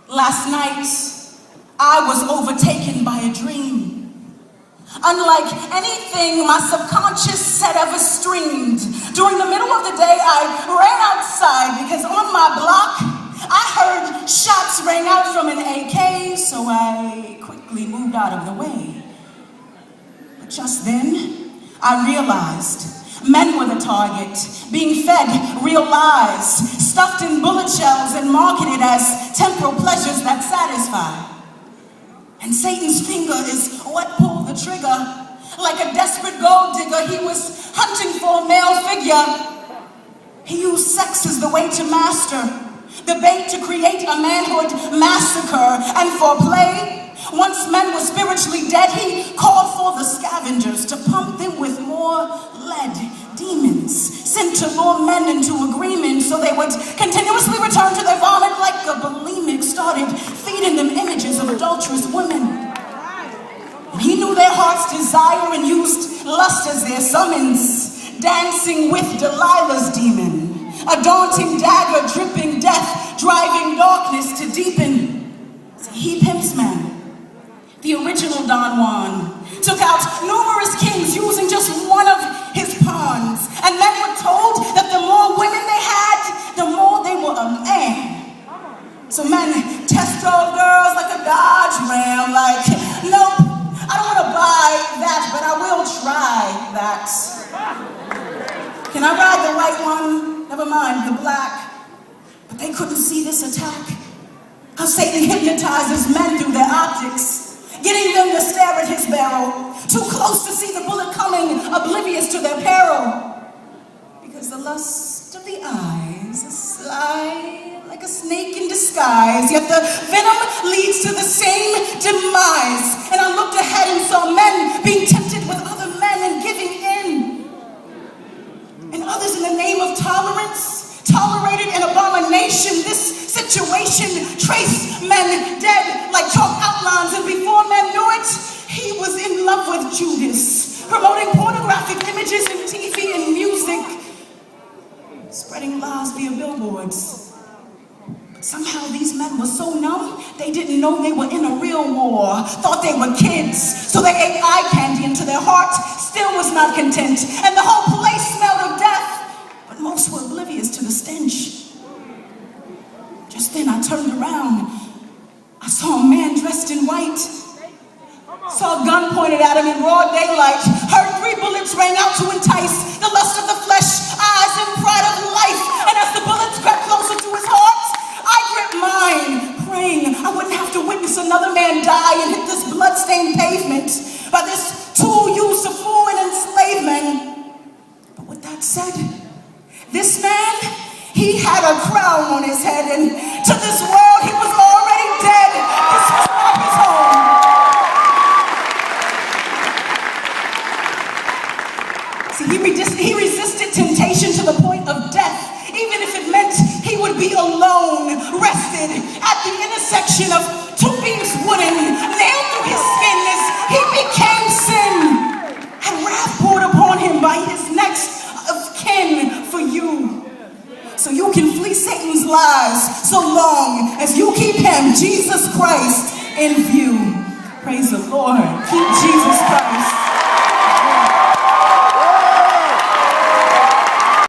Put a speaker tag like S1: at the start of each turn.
S1: Last night, I was overtaken by a dream. Unlike anything my subconscious set ever streamed. During the middle of the day, I ran outside because on my block, I heard shots rang out from an AK, so I quickly moved out of the way. But just then, I realized men were the target, being fed real lies, stuffed in bullet shells and marketed as temporal pleasures that satisfy. And Satan's finger is what pulled the trigger. Like a desperate gold digger, he was hunting for a male figure. He used sex as the way to master, the bait to create a manhood massacre. And for play, once men were spiritually dead, he called for the scavengers to pump them with more lead. Demons sent to lure men into agreement so they would continuously return to their vomit like a bulimic, started feeding them images of adulterous women. And he knew their heart's desire and used lust as their summons, dancing with Delilah's demon, a daunting dagger dripping death, driving darkness to deepen. So he pimps men. The original Don Juan took out numerous kings using just one of his pawns. And men were told that the more women they had, the more they were a man. So men test drove girls like a Dodge Ram, like, nope, I don't want to buy that, but I will try that. Can I ride the white one? Never mind, the black. But they couldn't see this attack. How Satan hypnotizes men through their optics, getting them to stare at his barrel, too close to see the bullet coming, oblivious to their peril. Because the lust of the eyes is sly like a snake in disguise, yet the venom leads to the same demise. And I looked ahead and saw men being tempted with other men and giving in. And others in the name of tolerance, tolerated an abomination. This situation traced men dead like chalk outlines, and before men knew it, he was in love with Judas, promoting pornographic images in TV and music, spreading lies via billboards. But somehow these men were so numb, they didn't know they were in a real war, thought they were kids, so they ate eye candy until their heart still was not content, and the whole place smelled of death, but most were oblivious to the stench. Just then I turned around. I saw a man dressed in white. Saw a gun pointed at him in broad daylight. Heard 3 bullets rang out to entice the lust of the flesh, eyes and pride of life. And as the bullets crept closer to his heart, I gripped mine, praying I wouldn't have to witness another man die and hit this bloodstained pavement by this tool used to fool and enslave men. But with that said, this man, he had a crown on his head, and to this world he was already dead. This was not his home. See, he resisted temptation to the point of death, even if it meant he would be alone, rested at the intersection of 2 beams wooden, nailed through his skin as he became sin, and wrath poured upon him by his next of kin for you. So you can flee Satan's lies so long as you keep him, Jesus Christ, in view. Praise the Lord. Keep Jesus Christ